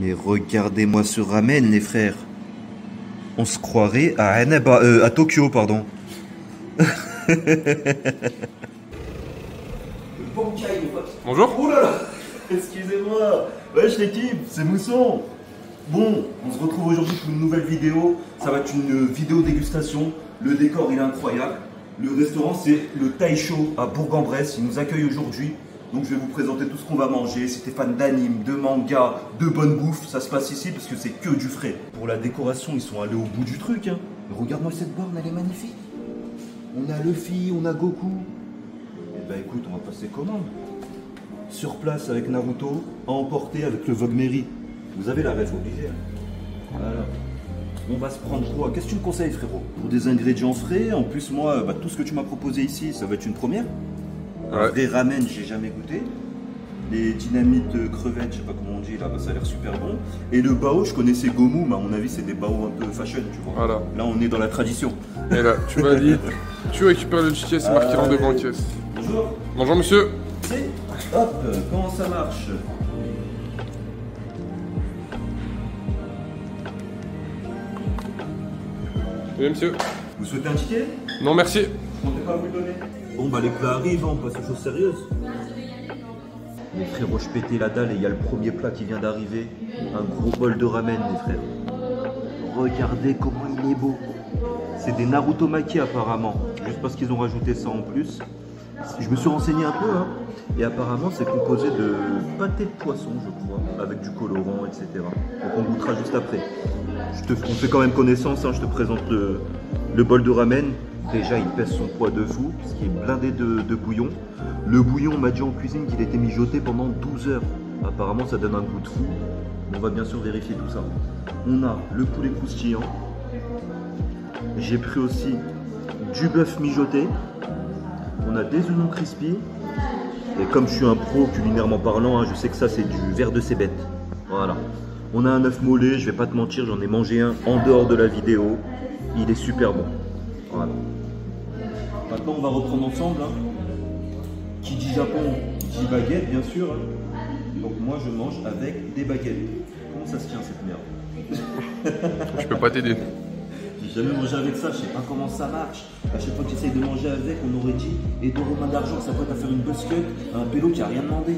Mais regardez-moi ce ramen, les frères. On se croirait à à Tokyo, pardon. Bonjour. Oh là là. Excusez-moi. Wesh l'équipe, c'est Mousson. Bon, on se retrouve aujourd'hui pour une nouvelle vidéo. Ça va être une vidéo dégustation. Le décor, il est incroyable. Le restaurant, c'est le Taisho à Bourg-en-Bresse. Il nous accueille aujourd'hui. Donc je vais vous présenter tout ce qu'on va manger. Si t'es fan d'anime, de manga, de bonne bouffe, ça se passe ici parce que c'est que du frais. Pour la décoration, ils sont allés au bout du truc. Hein. Regarde-moi cette borne, elle est magnifique. On a Luffy, on a Goku. Eh ben écoute, on va passer commande. Sur place avec Naruto, à emporter avec le Vogue Mary. Vous avez la rêve obligée. Alors, on va se prendre quoi? Qu'est-ce que tu me conseilles, frérot? Pour des ingrédients frais, en plus moi, tout ce que tu m'as proposé ici, ça va être une première. Un vrai ramen, j'ai jamais goûté. Les dynamites crevettes, je sais pas comment on dit, là, ça a l'air super bon. Et le bao, je connaissais Gomu, mais à mon avis, c'est des bao un peu fashion, tu vois. Voilà. Là, on est dans la tradition. Et là, tu valides, tu récupères le ticket, c'est marqué en devant caisse. Bonjour. Bonjour, monsieur. Hop, comment ça marche? Oui, monsieur. Vous souhaitez un ticket? Non, merci. Je comptais pas vous le donner. Bon, bah les plats arrivent, on passe aux choses sérieuses. Les frérots, je pétais la dalle et il y a le premier plat qui vient d'arriver. Un gros bol de ramen, les frères. Regardez comment il est beau. C'est des Naruto Maki apparemment. Juste parce qu'ils ont rajouté ça en plus. Je me suis renseigné un peu, hein. Et apparemment, c'est composé de pâté de poisson, je crois, avec du colorant, etc. Donc on goûtera juste après. On fait quand même connaissance, hein. Je te présente le bol de ramen. Déjà, il pèse son poids de fou, parce qu'il est blindé de bouillon. Le bouillon, on m'a dit en cuisine qu'il était mijoté pendant 12 heures. Apparemment, ça donne un goût de fou. On va bien sûr vérifier tout ça. On a le poulet croustillant. J'ai pris aussi du bœuf mijoté. On a des oignons crispy. Et comme je suis un pro culinairement parlant, hein, je sais que ça, c'est du verre de cébette. Voilà. On a un œuf mollet, je vais pas te mentir, j'en ai mangé un en dehors de la vidéo. Il est super bon. Voilà. Maintenant, on va reprendre ensemble. Hein. Qui dit Japon, dit baguette, bien sûr. Hein. Donc moi, je mange avec des baguettes. Comment ça se tient, cette merde? Je peux pas t'aider. J'ai jamais mangé avec ça, je sais pas comment ça marche. À chaque fois que j'essaye de manger avec, on aurait dit Edo Romain d'argent, ça peut à faire une buzzcut à un pélo qui a rien demandé.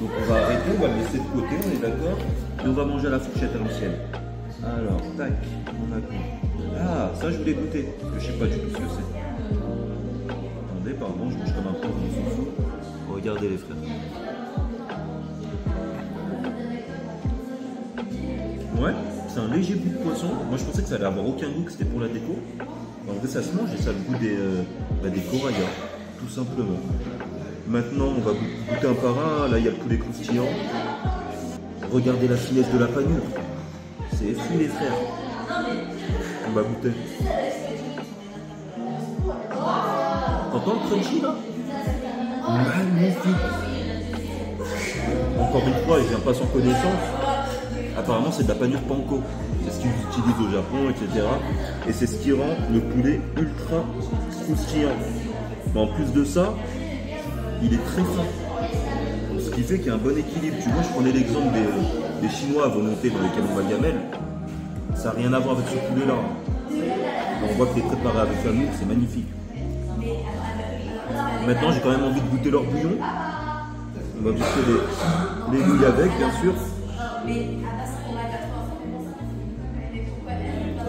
Donc on va arrêter, on va le laisser de côté, on est d'accord. Et on va manger à la fourchette à l'ancienne. Alors, tac, on a quoi? Ah, ça je voulais goûter, parce que je sais pas du tout ce que c'est. Attendez, pardon, je mange comme un pauvre, on s'en fout. Regardez les frères. Ouais, c'est un léger goût de poisson. Moi je pensais que ça allait avoir aucun goût, que c'était pour la déco. En vrai ça se mange et ça a le goût des corails, tout simplement. Maintenant on va goûter un par un. Là il y a le poulet croustillant. Regardez la finesse de la panure. C'est effrayant les frères. On va goûter. T'entends le crunchy là? Magnifique. Encore une fois, il vient pas sans connaissance. Apparemment, c'est de la panure panko. C'est ce qu'ils utilisent au Japon, etc. Et c'est ce qui rend le poulet ultra croustillant. Mais en plus de ça, il est très fin. Ce qui fait qu'il y a un bon équilibre. Tu vois, je prenais l'exemple des Chinois à volonté dans lesquels on va gamelle. Ça n'a rien à voir avec ce poulet-là. On voit que c'est préparé avec l'amour, c'est magnifique. Maintenant, j'ai quand même envie de goûter leur bouillon. On va goûter les nouilles avec, bien sûr.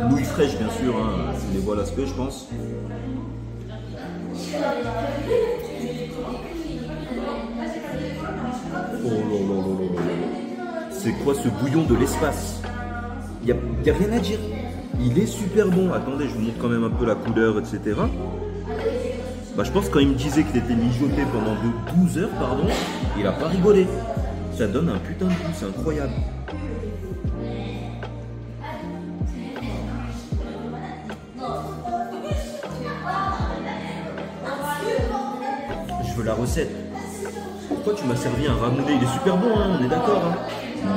Nouilles fraîches, bien sûr, hein. C'est les voies l'aspect, je pense. Oh là là là là là. C'est quoi ce bouillon de l'espace? Y a rien à dire. Il est super bon. Attendez, je vous montre quand même un peu la couleur, etc. Bah, je pense que quand il me disait qu'il était mijoté pendant 12 heures, pardon, il a pas rigolé. Ça donne un putain de goût, c'est incroyable. Je veux la recette. Pourquoi tu m'as servi un ramoulé? Il est super bon, hein, on est d'accord. Hein.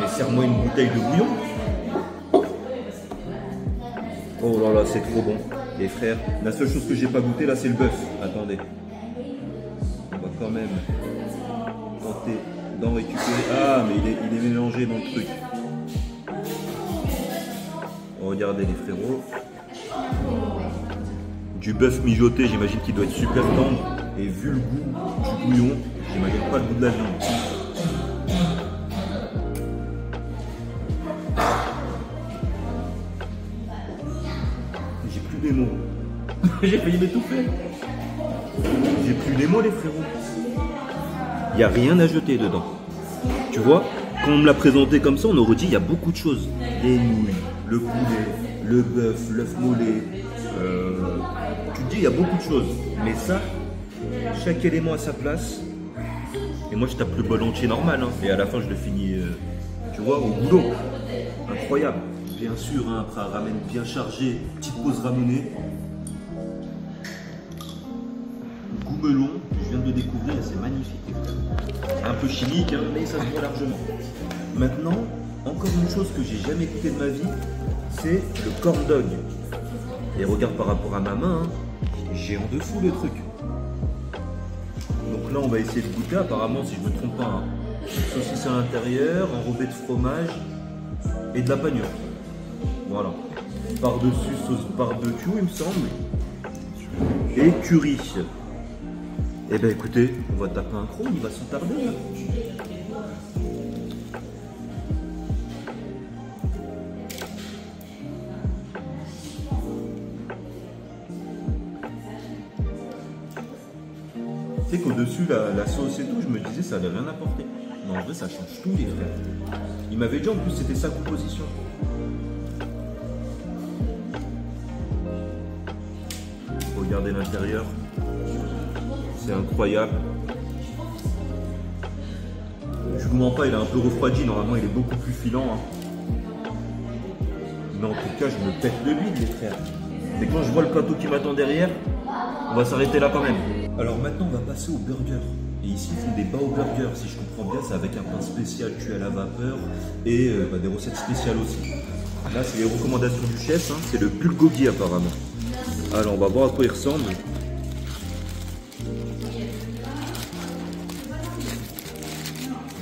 Mais serre-moi une bouteille de bouillon. Oh là là, c'est trop bon. Les frères, la seule chose que j'ai pas goûté là, c'est le bœuf. Attendez. On va quand même tenter d'en récupérer. Ah, mais il est mélangé dans le truc. regardez les frérots. Du bœuf mijoté, j'imagine qu'il doit être super tendre. Et vu le goût du bouillon, j'imagine pas le goût de la viande. J'ai plus les mots. J'ai failli m'étouffer. J'ai plus les mots, les frérots. Il n'y a rien à jeter dedans. Tu vois, quand on me l'a présenté comme ça, on aurait dit il y a beaucoup de choses. Les nouilles, le poulet, le bœuf, l'œuf mollet. Tu te dis il y a beaucoup de choses. Mais ça, chaque élément à sa place. Et moi je tape le bol entier normal. Hein. Et à la fin je le finis, tu vois, au boulot. Incroyable. Bien sûr, hein, après un ramen bien chargé, petite pause ramenée. Goût melon, je viens de le découvrir et c'est magnifique. Un peu chimique, hein, mais ça se voit largement. Maintenant, encore une chose que j'ai jamais goûté de ma vie, c'est le corn dog. Et regarde par rapport à ma main, hein, géant de fou le truc. Donc là on va essayer de goûter, apparemment si je ne me trompe pas, hein, une saucisse à l'intérieur, enrobée de fromage et de la panure. Voilà. Par-dessus sauce barbecue il me semble. Et curry. Eh ben écoutez, on va taper un croc, il va s'en tarder là. Tu sais qu'au-dessus, la sauce et tout, je me disais ça n'allait rien apporter. Mais en vrai, ça change tout, les frères. Il m'avait dit en plus c'était sa composition. Regardez l'intérieur. C'est incroyable. Je vous mens pas, il est un peu refroidi. Normalement, il est beaucoup plus filant. Hein. Mais en tout cas, je me pète le bide, les frères. Mais quand je vois le plateau qui m'attend derrière, on va s'arrêter là quand même. Alors maintenant, on va passer au burger. Et ici, ils font des bao burgers, si je comprends bien. C'est avec un pain spécial cuit à la vapeur et des recettes spéciales aussi. Là, c'est les recommandations du chef. Hein. C'est le bulgogi apparemment. Alors, on va voir à quoi il ressemble.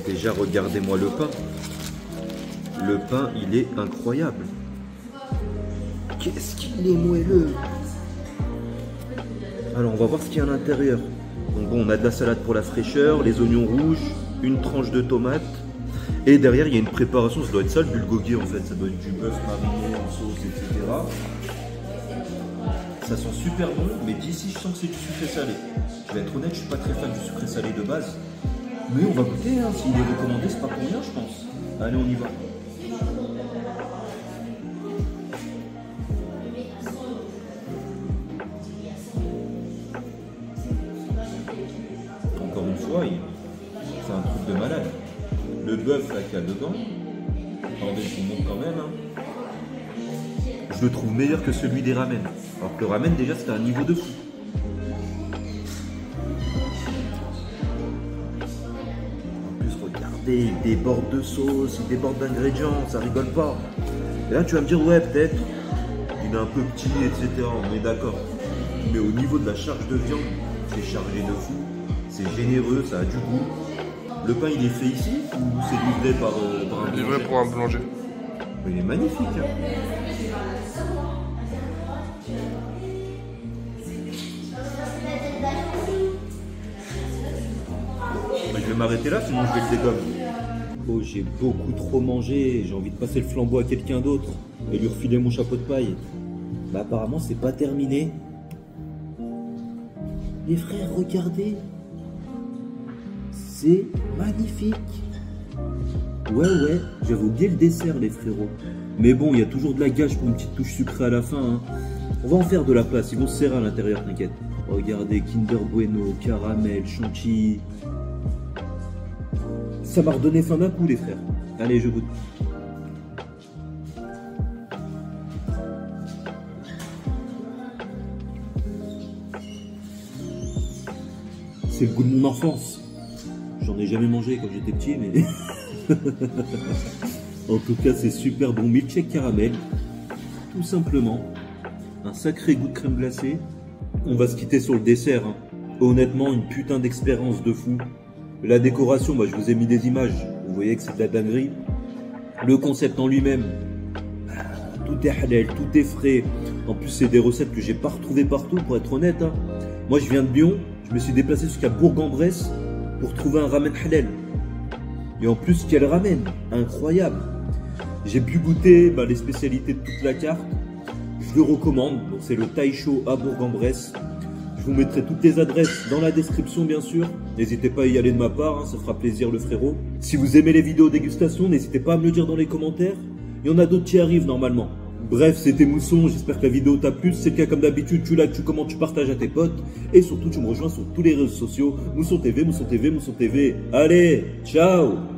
Déjà, regardez-moi le pain. Le pain, il est incroyable. Qu'est-ce qu'il est moelleux. Alors, on va voir ce qu'il y a à l'intérieur. Donc bon, on a de la salade pour la fraîcheur, les oignons rouges, une tranche de tomate. Et derrière, il y a une préparation, ça doit être ça le bulgogi en fait. Ça doit être du bœuf mariné en sauce, etc. Ça sent super bon, mais d'ici, je sens que c'est du sucré salé. Je vais être honnête, je suis pas très fan du sucré salé de base. Mais on va goûter, hein. S'il est recommandé, c'est pas pour rien, je pense. Allez, on y va. Encore une fois, c'est un truc de malade. Le bœuf là qu'il y a dedans, attendez, je vous montre quand même. Hein. Je le trouve meilleur que celui des ramen. Alors que le ramen, déjà, c'était un niveau de fou. Il déborde de sauce, il déborde d'ingrédients, ça rigole pas. Et là tu vas me dire ouais peut-être, il est un peu petit, etc. On est d'accord. Mais au niveau de la charge de viande, c'est chargé de fou. C'est généreux, ça a du goût. Le pain il est fait ici ou c'est livré par un boulanger? Livré pour un boulanger. Mais il est magnifique. Hein. Je vais m'arrêter là, sinon je vais le dégommer. Oh, j'ai beaucoup trop mangé, j'ai envie de passer le flambeau à quelqu'un d'autre et lui refiler mon chapeau de paille. Bah apparemment c'est pas terminé. Les frères, regardez. C'est magnifique. Ouais, j'avais oublié le dessert les frérots. Mais bon, il y a toujours de la gâche pour une petite touche sucrée à la fin. Hein. On va en faire de la place, ils vont se serrer à l'intérieur, t'inquiète. Regardez, Kinder Bueno, caramel, chantilly. Ça m'a redonné faim d'un coup les frères. Allez, je goûte. C'est le goût de mon enfance. J'en ai jamais mangé quand j'étais petit, mais... En tout cas, c'est super bon. Milkshake caramel. Tout simplement. Un sacré goût de crème glacée. On va se quitter sur le dessert. Hein. Honnêtement, une putain d'expérience de fou. La décoration, bah, je vous ai mis des images. Vous voyez que c'est de la dinguerie. Le concept en lui-même, Tout est halal, tout est frais. En plus, c'est des recettes que j'ai pas retrouvées partout, pour être honnête. Hein. Moi, je viens de Lyon. Je me suis déplacé jusqu'à Bourg-en-Bresse pour trouver un ramen halal. Et en plus, quel ramen! Incroyable! J'ai pu goûter les spécialités de toute la carte. Je le recommande. C'est le Thai Show à Bourg-en-Bresse. Je vous mettrai toutes les adresses dans la description, bien sûr. N'hésitez pas à y aller de ma part, hein, ça fera plaisir le frérot. Si vous aimez les vidéos dégustation, n'hésitez pas à me le dire dans les commentaires. Il y en a d'autres qui arrivent normalement. Bref, c'était Mousson, j'espère que la vidéo t'a plu. Si c'est le cas, comme d'habitude, tu likes, tu commentes, tu partages à tes potes. Et surtout, tu me rejoins sur tous les réseaux sociaux. Mousson TV, Mousson TV, Mousson TV. Allez, ciao!